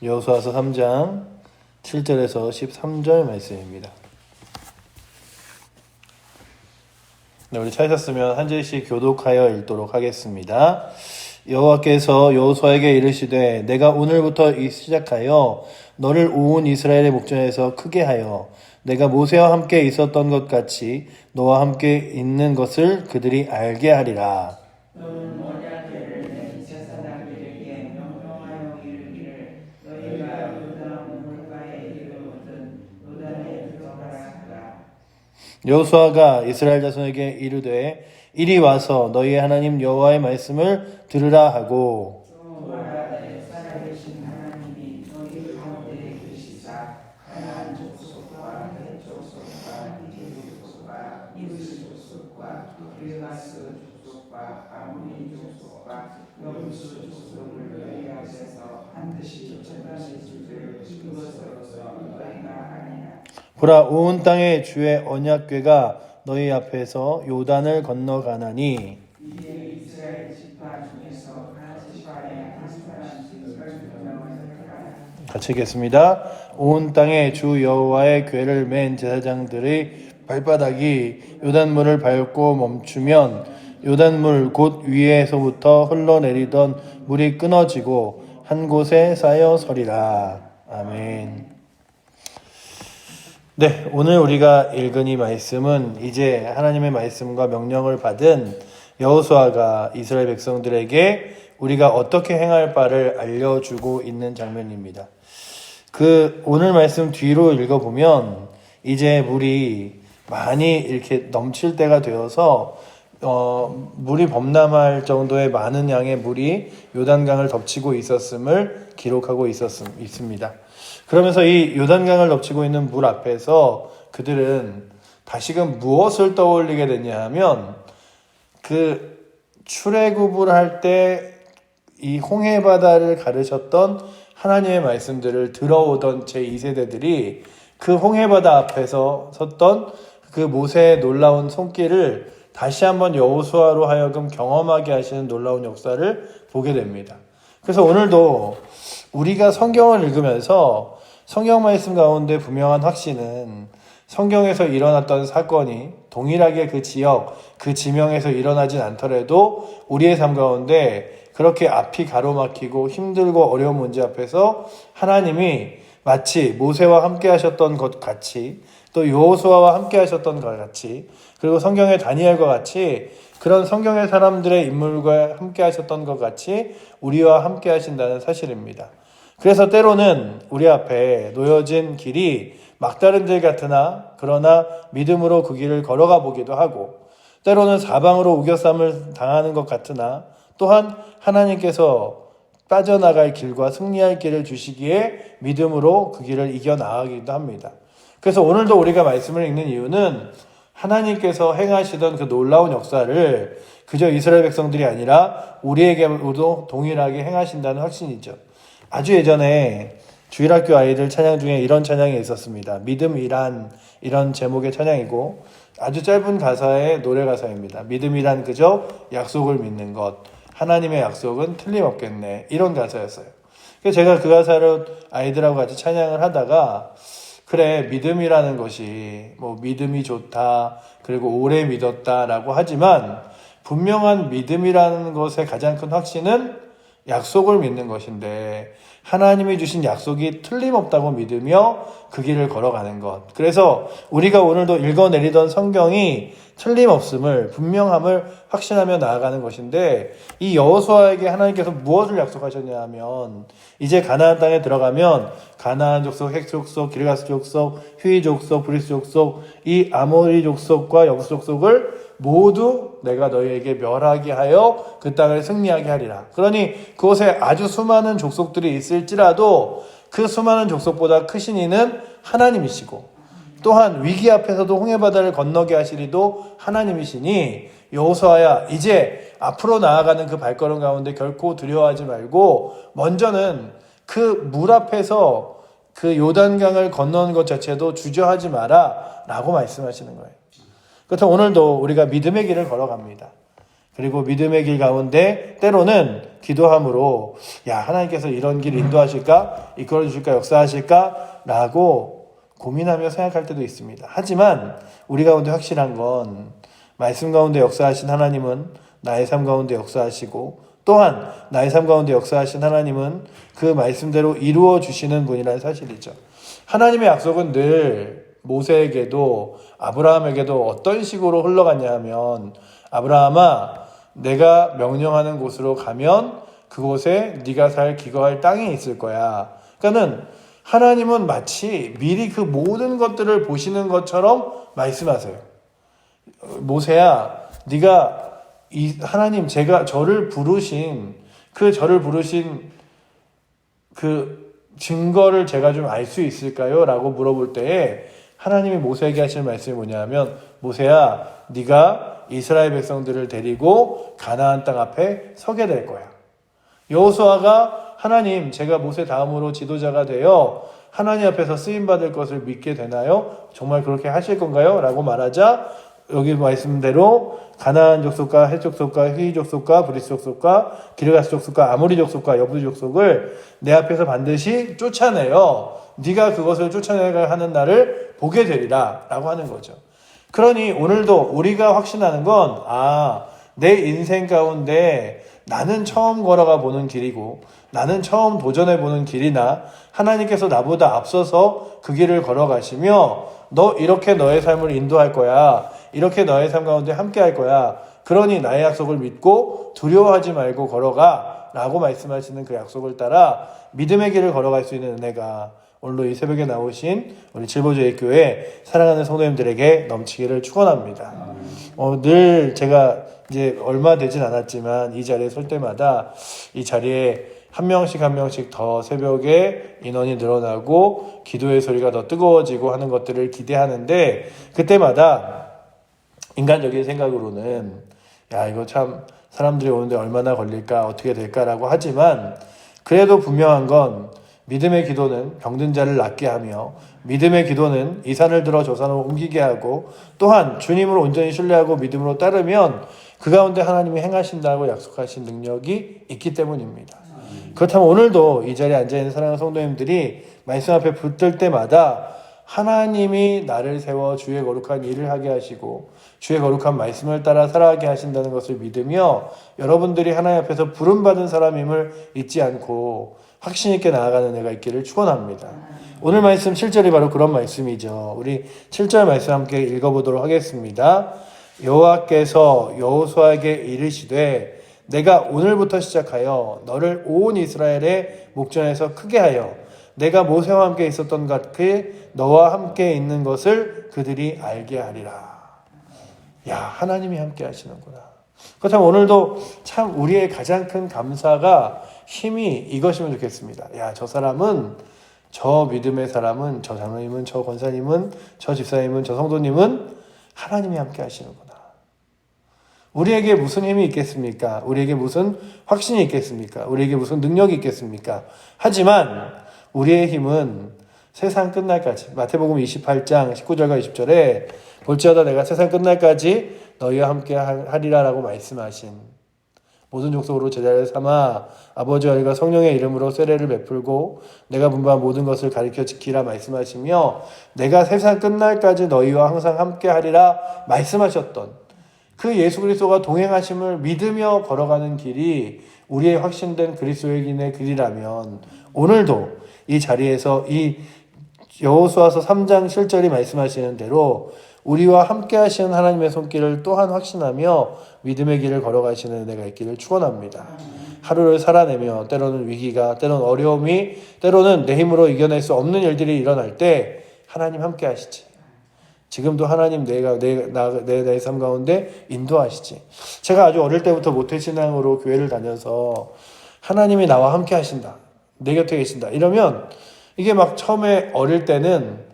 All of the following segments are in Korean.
여호수아서 3장 7절에서 13절 말씀입니다. 네, 우리 찾으셨으면 한 절씩 교독하여 읽도록 하겠습니다. 여호와께서 여호수아에게 이르시되 내가 오늘부터 시작하여 너를 온 이스라엘의 목전에서 크게 하여 내가 모세와 함께 있었던 것 같이 너와 함께 있는 것을 그들이 알게 하리라. 너는 언약궤를 내 제사장들에게 명령하여 이르기를 너희가 요단 물가에 이르거든 요단에 들어가라. 여호수아가 이스라엘 자손에게 이르되 이리 와서 너희 하나님 여호와의 말씀을 들으라 하고 여호와가 살아계신 하나님이 너희 가운데 계시사 가나안 족속과 헷 족속과 히브리 족속과 이브스 족속과 길가스 족속과 아모리 족속과 여부스 족속을 너희 앞에서 반드시 쫓아내 주기를 이것으로서 너희가 아니라. 보라 온 땅에 주의 언약궤가 너희 앞에서 요단을 건너가나니 이에 이스라엘 지파 중에서 각 지파에 한 사람씩 명령하라. 같이 읽겠습니다. 온 땅에 주 여호와의 궤를 맨 제사장들의 발바닥이 요단물을 밟고 멈추면 요단물 곧 위에서부터 흘러내리던 물이 끊어지고 한 곳에 쌓여 서리라. 아멘. 네, 오늘 우리가 읽은 이 말씀은 이제 하나님의 말씀과 명령을 받은 여호수아가 이스라엘 백성들에게 우리가 어떻게 행할 바를 알려주고 있는 장면입니다. 오늘 말씀 뒤로 읽어보면 이제 물이 많이 이렇게 넘칠 때가 되어서 물이 범람할 정도의 많은 양의 물이 요단강을 덮치고 있었음을 기록하고 있습니다. 그러면서 이 요단강을 덮치고 있는 물 앞에서 그들은 다시금 무엇을 떠올리게 됐냐 하면 출애굽을 할 때 이 홍해바다를 가르쳤던 하나님의 말씀들을 들어오던 제2세대들이 그 홍해바다 앞에서 섰던 그 모세의 놀라운 손길을 다시 한번 여호수아로 하여금 경험하게 하시는 놀라운 역사를 보게 됩니다. 그래서 오늘도 우리가 성경을 읽으면서 성경 말씀 가운데 분명한 확신은 성경에서 일어났던 사건이 동일하게 그 지역, 그 지명에서 일어나진 않더라도 우리의 삶 가운데 그렇게 앞이 가로막히고 힘들고 어려운 문제 앞에서 하나님이 마치 모세와 함께 하셨던 것 같이 또 여호수아와 함께 하셨던 것 같이 그리고 성경의 다니엘과 같이 그런 성경의 사람들의 인물과 함께 하셨던 것 같이 우리와 함께 하신다는 사실입니다. 그래서 때로는 우리 앞에 놓여진 길이 막다른 길 같으나 그러나 믿음으로 그 길을 걸어가 보기도 하고 때로는 사방으로 우겨쌈을 당하는 것 같으나 또한 하나님께서 빠져나갈 길과 승리할 길을 주시기에 믿음으로 그 길을 이겨나가기도 합니다. 그래서 오늘도 우리가 말씀을 읽는 이유는 하나님께서 행하시던 그 놀라운 역사를 그저 이스라엘 백성들이 아니라 우리에게도 동일하게 행하신다는 확신이죠. 아주 예전에 주일학교 아이들 찬양 중에 이런 찬양이 있었습니다. 믿음이란 이런 제목의 찬양이고 아주 짧은 가사의 노래 가사입니다. 믿음이란 그저 약속을 믿는 것. 하나님의 약속은 틀림없겠네. 이런 가사였어요. 그래서 제가 그 가사를 아이들하고 같이 찬양을 하다가 그래 믿음이라는 것이 믿음이 좋다 그리고 오래 믿었다라고 하지만 분명한 믿음이라는 것의 가장 큰 확신은 약속을 믿는 것인데 하나님이 주신 약속이 틀림없다고 믿으며 그 길을 걸어가는 것. 그래서 우리가 오늘도 읽어내리던 성경이 틀림없음을 분명함을 확신하며 나아가는 것인데 이 여호수아에게 하나님께서 무엇을 약속하셨냐 하면 이제 가나안 땅에 들어가면 가나안 족속, 헷 족속, 길가스 족속, 휘 족속, 브리스 족속 이 아모리 족속과 여부스 족속을 모두 내가 너희에게 멸하게 하여 그 땅을 승리하게 하리라. 그러니 그곳에 아주 수많은 족속들이 있을지라도 그 수많은 족속보다 크신 이는 하나님이시고 또한 위기 앞에서도 홍해바다를 건너게 하시리도 하나님이시니 여호수아야 이제 앞으로 나아가는 그 발걸음 가운데 결코 두려워하지 말고 먼저는 그 물 앞에서 그 요단강을 건너는 것 자체도 주저하지 마라 라고 말씀하시는 거예요. 그렇다면 오늘도 우리가 믿음의 길을 걸어갑니다. 그리고 믿음의 길 가운데 때로는 기도함으로 야 하나님께서 이런 길 인도하실까? 이끌어 주실까? 역사하실까? 라고 고민하며 생각할 때도 있습니다. 하지만 우리 가운데 확실한 건 말씀 가운데 역사하신 하나님은 나의 삶 가운데 역사하시고 또한 나의 삶 가운데 역사하신 하나님은 그 말씀대로 이루어 주시는 분이라는 사실이죠. 하나님의 약속은 늘 모세에게도 아브라함에게도 어떤 식으로 흘러갔냐 하면 아브라함아 내가 명령하는 곳으로 가면 그곳에 네가 살 기거할 땅이 있을 거야. 그러니까는 하나님은 마치 미리 그 모든 것들을 보시는 것처럼 말씀하세요. 모세야 네가 이 하나님 제가 저를 부르신 그 증거를 제가 좀 알 수 있을까요? 라고 물어볼 때에 하나님이 모세에게 하실 말씀이 뭐냐면 모세야 네가 이스라엘 백성들을 데리고 가나안 땅 앞에 서게 될 거야. 여호수아가 하나님 제가 모세 다음으로 지도자가 되어 하나님 앞에서 쓰임받을 것을 믿게 되나요? 정말 그렇게 하실 건가요? 라고 말하자 여기 말씀대로 가나안 족속과 헷 족속과 휘 족속과 브리스 족속과 기르가스 족속과 아모리 족속과 여부 족속을 내 앞에서 반드시 쫓아내어 네가 그것을 쫓아내야 하는 날을 보게 되리라 라고 하는 거죠. 그러니 오늘도 우리가 확신하는 건 내 인생 가운데 나는 처음 걸어가 보는 길이고 나는 처음 도전해 보는 길이나 하나님께서 나보다 앞서서 그 길을 걸어가시며 너 이렇게 너의 삶을 인도할 거야. 이렇게 너의 삶 가운데 함께 할 거야. 그러니 나의 약속을 믿고 두려워하지 말고 걸어가 라고 말씀하시는 그 약속을 따라 믿음의 길을 걸어갈 수 있는 은혜가 오늘도 이 새벽에 나오신 우리 칠보조의교회 사랑하는 성도님들에게 넘치기를 축원합니다. 늘 제가 이제 얼마 되진 않았지만 이 자리에 설 때마다 이 자리에 한 명씩 더 새벽에 인원이 늘어나고 기도의 소리가 더 뜨거워지고 하는 것들을 기대하는데 그때마다 인간적인 생각으로는 야 이거 참 사람들이 오는데 얼마나 걸릴까 어떻게 될까라고 하지만 그래도 분명한 건 믿음의 기도는 병든 자를 낫게 하며 믿음의 기도는 이 산을 들어 저 산으로 옮기게 하고 또한 주님을 온전히 신뢰하고 믿음으로 따르면 그 가운데 하나님이 행하신다고 약속하신 능력이 있기 때문입니다. 그렇다면 오늘도 이 자리에 앉아있는 사랑하는 성도님들이 말씀 앞에 붙들 때마다 하나님이 나를 세워 주의 거룩한 일을 하게 하시고 주의 거룩한 말씀을 따라 살아가게 하신다는 것을 믿으며 여러분들이 하나님 앞에서 부름받은 사람임을 잊지 않고 확신 있게 나아가는 애가 있기를 축원합니다. 오늘 말씀 7절이 바로 그런 말씀이죠. 우리 7절 말씀 함께 읽어보도록 하겠습니다. 여호와께서 여호수아에게 이르시되 내가 오늘부터 시작하여 너를 온 이스라엘의 목전에서 크게 하여 내가 모세와 함께 있었던 같이 너와 함께 있는 것을 그들이 알게 하리라. 야, 하나님이 함께 하시는구나. 그렇다면 오늘도 참 우리의 가장 큰 감사가 힘이 이것이면 좋겠습니다. 야, 저 사람은 저 믿음의 사람은 저 장로님은 저 권사님은 저 집사님은 저 성도님은 하나님이 함께 하시는구나. 우리에게 무슨 힘이 있겠습니까? 우리에게 무슨 확신이 있겠습니까? 우리에게 무슨 능력이 있겠습니까? 하지만 우리의 힘은 세상 끝날까지 마태복음 28장 19절과 20절에 볼지어다 내가 세상 끝날까지 너희와 함께 하리라 라고 말씀하신 모든 족속으로 제자를 삼아 아버지와 아들과 성령의 이름으로 세례를 베풀고 내가 분부한 모든 것을 가르쳐 지키라 말씀하시며 내가 세상 끝날까지 너희와 항상 함께 하리라 말씀하셨던 그 예수 그리스도가 동행하심을 믿으며 걸어가는 길이 우리의 확신된 그리스도인의 길이라면 오늘도 이 자리에서 이 여호수아서 3장 7절이 말씀하시는 대로 우리와 함께 하시는 하나님의 손길을 또한 확신하며 믿음의 길을 걸어가시는 은혜가 있기를 축원합니다. 하루를 살아내며 때로는 위기가 때로는 어려움이 때로는 내 힘으로 이겨낼 수 없는 일들이 일어날 때 하나님 함께 하시지. 지금도 하나님 내 삶 가운데 인도하시지. 제가 아주 어릴 때부터 모태신앙으로 교회를 다녀서 하나님이 나와 함께 하신다. 내 곁에 계신다. 이러면 이게 막 처음에 어릴 때는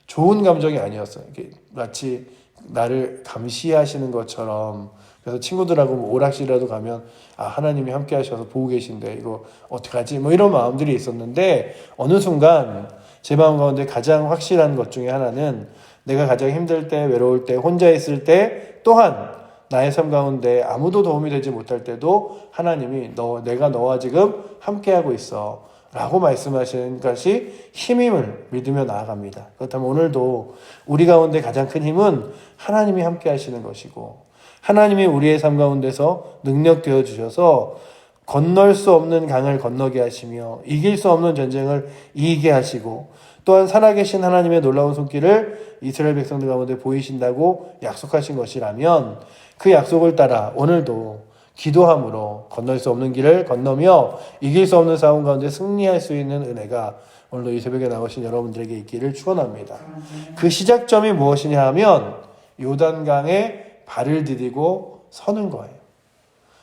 좋은 감정이 아니었어요. 이게 마치 나를 감시하시는 것처럼. 그래서 친구들하고 오락실이라도 가면 하나님이 함께 하셔서 보고 계신데 이거 어떡하지? 뭐 이런 마음들이 있었는데 어느 순간 제 마음 가운데 가장 확실한 것 중에 하나는 내가 가장 힘들 때, 외로울 때, 혼자 있을 때 또한 나의 삶 가운데 아무도 도움이 되지 못할 때도 하나님이 내가 너와 지금 함께하고 있어 라고 말씀하시는 것이 힘임을 믿으며 나아갑니다. 그렇다면 오늘도 우리 가운데 가장 큰 힘은 하나님이 함께 하시는 것이고, 하나님이 우리의 삶 가운데서 능력 되어 주셔서 건널 수 없는 강을 건너게 하시며 이길 수 없는 전쟁을 이기게 하시고, 또한 살아계신 하나님의 놀라운 손길을 이스라엘 백성들 가운데 보이신다고 약속하신 것이라면, 그 약속을 따라 오늘도 기도함으로 건널 수 없는 길을 건너며 이길 수 없는 싸움 가운데 승리할 수 있는 은혜가 오늘도 이 새벽에 나오신 여러분들에게 있기를 축원합니다. 그 시작점이 무엇이냐 하면 요단강에 발을 디디고 서는 거예요.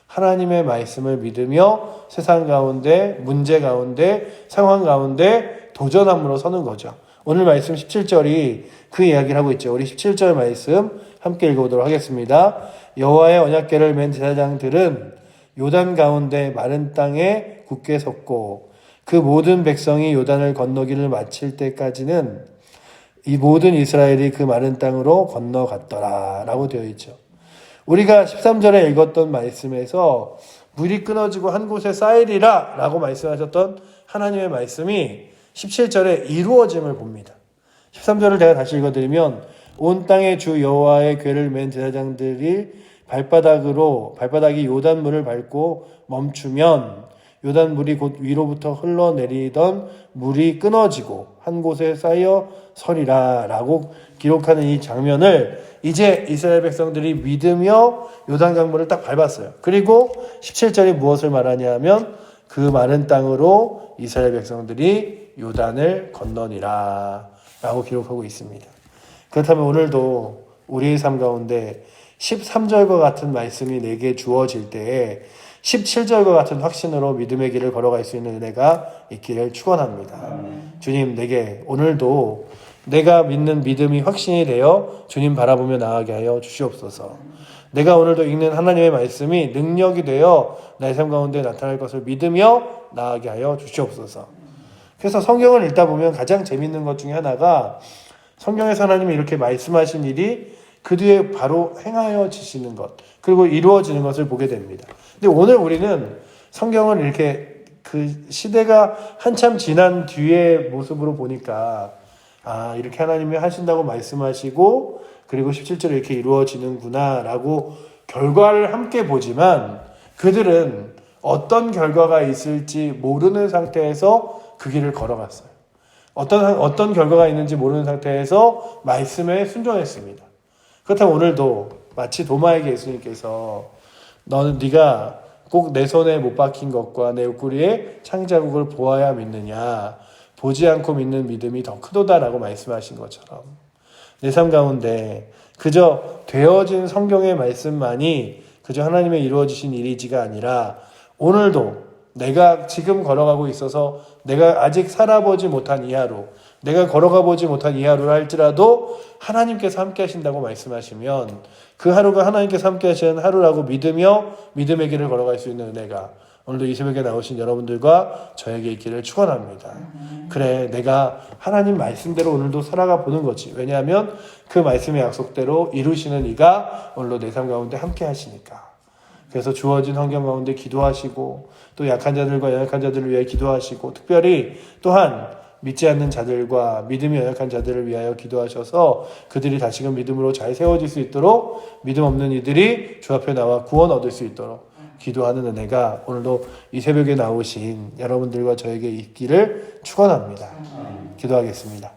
하나님의 말씀을 믿으며 세상 가운데, 문제 가운데, 상황 가운데 도전함으로 서는 거죠. 오늘 말씀 17절이 그 이야기를 하고 있죠. 우리 17절 말씀 함께 읽어보도록 하겠습니다. 여호와의 언약궤를 맨 제사장들은 요단 가운데 마른 땅에 굳게 섰고, 그 모든 백성이 요단을 건너기를 마칠 때까지는 이 모든 이스라엘이 그 마른 땅으로 건너갔더라 라고 되어 있죠. 우리가 13절에 읽었던 말씀에서 물이 끊어지고 한 곳에 쌓이리라 라고 말씀하셨던 하나님의 말씀이 17절에 이루어짐을 봅니다. 13절을 제가 다시 읽어드리면, 온 땅의 주 여호와의 궤를 맨 제사장들이 발바닥이 요단물을 밟고 멈추면 요단물이 곧 위로부터 흘러내리던 물이 끊어지고 한 곳에 쌓여 서리라 라고 기록하는 이 장면을 이제 이스라엘 백성들이 믿으며 요단 강물을 딱 밟았어요. 그리고 17절이 무엇을 말하냐 하면 그 마른 땅으로 이스라엘 백성들이 요단을 건너니라 라고 기록하고 있습니다. 그렇다면 오늘도 우리의 삶 가운데 13절과 같은 말씀이 내게 주어질 때에 17절과 같은 확신으로 믿음의 길을 걸어갈 수 있는 은혜가 있기를 축원합니다. 주님, 내게 오늘도 내가 믿는 믿음이 확신이 되어 주님 바라보며 나아가게 하여 주시옵소서. 내가 오늘도 읽는 하나님의 말씀이 능력이 되어 나의 삶 가운데 나타날 것을 믿으며 나아가게 하여 주시옵소서. 그래서 성경을 읽다 보면 가장 재밌는 것 중에 하나가 성경에서 하나님이 이렇게 말씀하신 일이 그 뒤에 바로 행하여지시는 것, 그리고 이루어지는 것을 보게 됩니다. 근데 오늘 우리는 성경을 이렇게 그 시대가 한참 지난 뒤의 모습으로 보니까 이렇게 하나님이 하신다고 말씀하시고 그리고 17절에 이렇게 이루어지는구나 라고 결과를 함께 보지만, 그들은 어떤 결과가 있을지 모르는 상태에서 그 길을 걸어갔어요. 어떤 결과가 있는지 모르는 상태에서 말씀에 순종했습니다. 그렇다면 오늘도 마치 도마에게 예수님께서 네가 꼭 내 손에 못 박힌 것과 내 옆구리에 창자국을 보아야 믿느냐, 보지 않고 믿는 믿음이 더 크도다라고 말씀하신 것처럼 내 삶 가운데 그저 되어진 성경의 말씀만이 그저 하나님의 이루어지신 일이지가 아니라, 오늘도 내가 지금 걸어가고 있어서 내가 아직 살아보지 못한 이 하루, 내가 걸어가 보지 못한 이 하루를 할지라도 하나님께서 함께 하신다고 말씀하시면 그 하루가 하나님께서 함께 하시는 하루라고 믿으며 믿음의 길을 걸어갈 수 있는 은혜가 오늘도 이 새벽에 나오신 여러분들과 저에게 있기를 축원합니다. 그래, 내가 하나님 말씀대로 오늘도 살아가 보는 거지. 왜냐하면 그 말씀의 약속대로 이루시는 이가 오늘도 내 삶 가운데 함께 하시니까. 그래서 주어진 환경 가운데 기도하시고, 또 약한 자들과 연약한 자들을 위해 기도하시고, 특별히 또한 믿지 않는 자들과 믿음이 연약한 자들을 위하여 기도하셔서 그들이 다시금 믿음으로 잘 세워질 수 있도록, 믿음 없는 이들이 주 앞에 나와 구원 얻을 수 있도록 기도하는 은혜가 오늘도 이 새벽에 나오신 여러분들과 저에게 있기를 축원합니다. 기도하겠습니다.